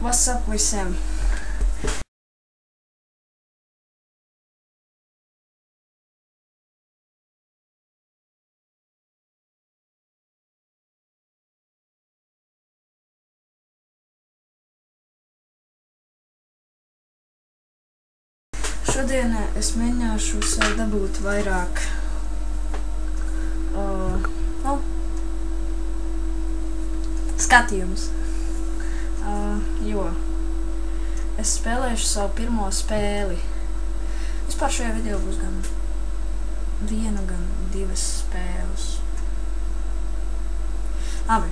What's up visiem? Šodien es mēģināšu sev dabūt vairāk skatījumus, jo es spēlēšu savu pirmo spēli. Vispār šajā video būs gan viena, gan divas spēles. Labi,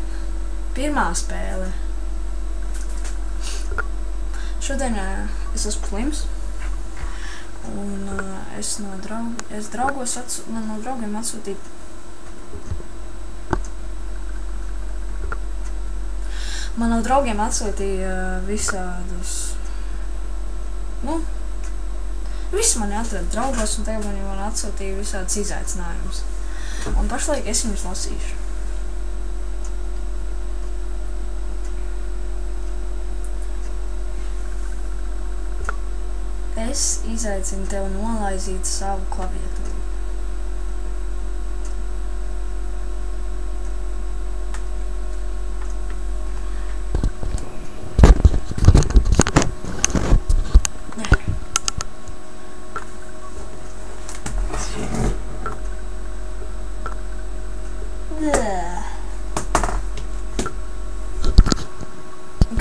pirmā spēle. Šodien es esmu slims, un man no draugiem atsūtīja visādus, visi mani atrada draugos, un tagad man atsūtīja visādus izaicinājumus. Un pašlaik es viņus lasīšu. Es izaicinu tev nolaizīt savu klaviatūru.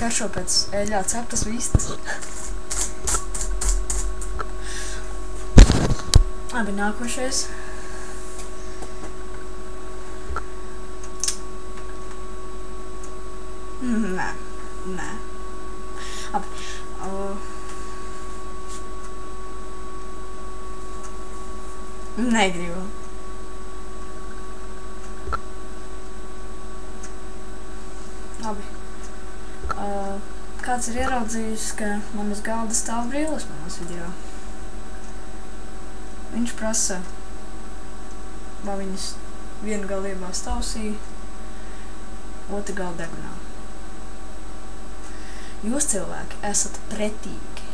Garšo pēc eļļā ceptas vistas. Labi, nākošais. Nē. Labi. Negribu. Labi. Kāds ir ieraudzījis, ka man uz galda stāv brilles manos video. Viņš prasa, vai viņas vienu galu iebās tausī, otru galu degunā. Jūs cilvēki esat pretīgi.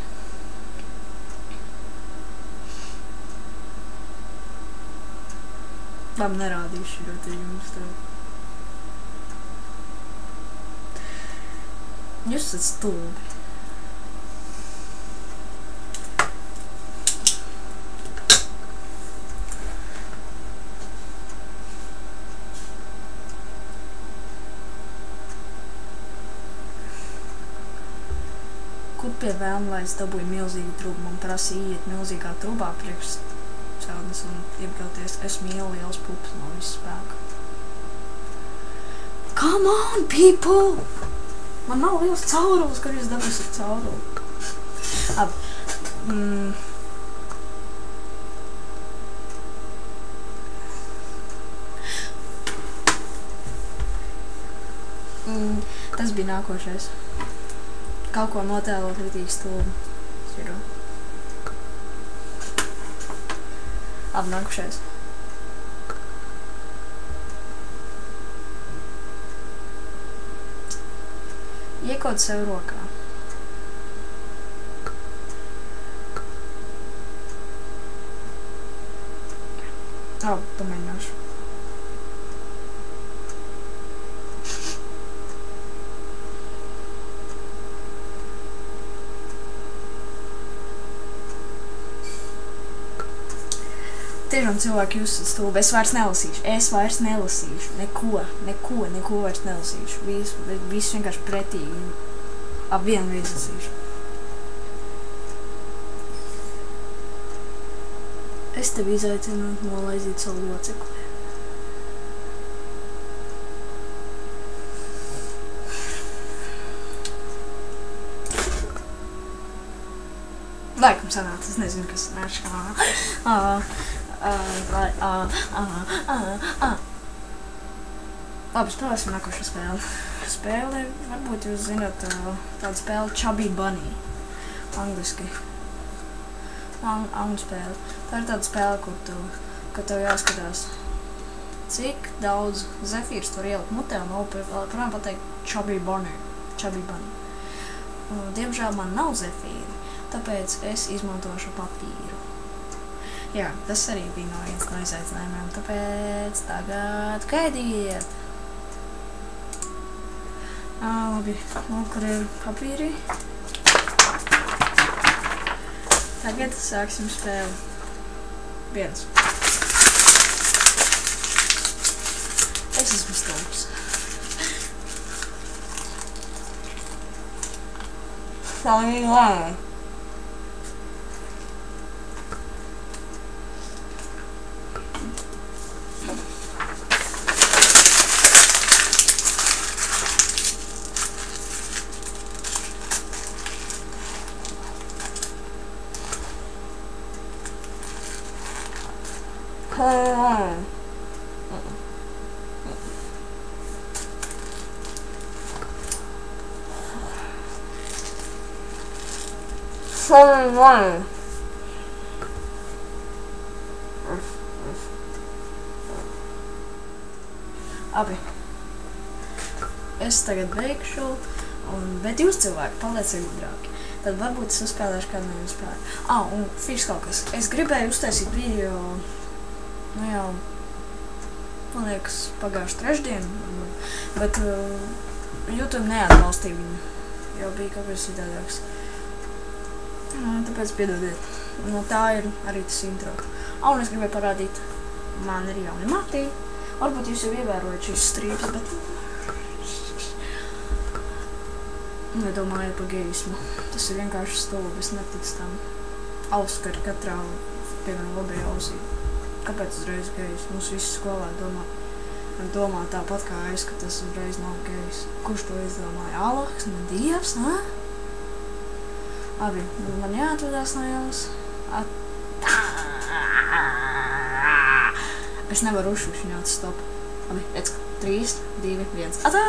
Labi, nerādīšu, jo te jums tev. Jūs esat stulbi. Kur pie vēlna, lai es dabūju milzīgu trubu? Man prasa iet milzīgā trubā priekš celtnes un iepļauties. Es mīlu liels pupas no visu spēku. Come on, people! Man nav liels caurulis, kad jūs dabūsiet cauruli. Labi. Tas bija nākošais. Kaut ko notēlot ritīgi stulbi. Širo. Labi, nākošais. Iekod sev rokā. Pamēģināšu. Tiešām cilvēki, jūs esat stulbi. Es vairs nelasīšu. Neko vairs nelasīšu. Visu vienkārši pretīgi. Ap vienu izlasīšu. Es tevi izaicinu nolaizīt savu locekli. Laikam sanāca, es nezinu, kas sanāca. Labi, spēlēsim nākošo spēli. Spēle, varbūt jūs zināt, tāda spēle Chubby Bunny. Angliski. Angļu spēle. Tā ir tāda spēle, kur tev jāskatās, cik daudz zefīrs tur ielikt mutē un vēl projām pateikt Chubby Bunny. Diemžēl man nav zefīri, tāpēc es izmantošu papīru. Jā, tas arī bija no viens no izaicinājumiem, tāpēc tagad gaidiet! Labi, kur ir papīri? Tagad sāksim spēli. 1. Es esmu stulbs. Salīgi lēni. Abi. Es tagad beigšu, bet jūs cilvēki palieciet gudrāki. Tad varbūt es uzspēlēšu kādu no jums spēlēt. Un fiks kaut kas. Es gribēju uztaisīt video, jau, man liekas, pagājušu trešdienu, bet YouTube neatbalstīja viņu. Jau bija kaut kas citādāks. Tāpēc piedodiet. No tā ir arī tas intro. Un es gribēju parādīt, man ir jauni mati. Varbūt jūs jau ievērojat šīs strīpes, bet nedomājiet par geismu. Tas ir vienkārši stulbi, es neticu tam. Auskari katrā, piemēram, labajā ausī. Kāpēc uzreiz gejs? Mums visi skolā domā tāpat kā es, ka tas uzreiz nav gejs. Kurš to izdomāja? Allahs, ne Dievs, ne? Abi, man jāatvedās no jums. Es nevaru uzšušņāt, stop. Labi, 3, 2, 1. Atā!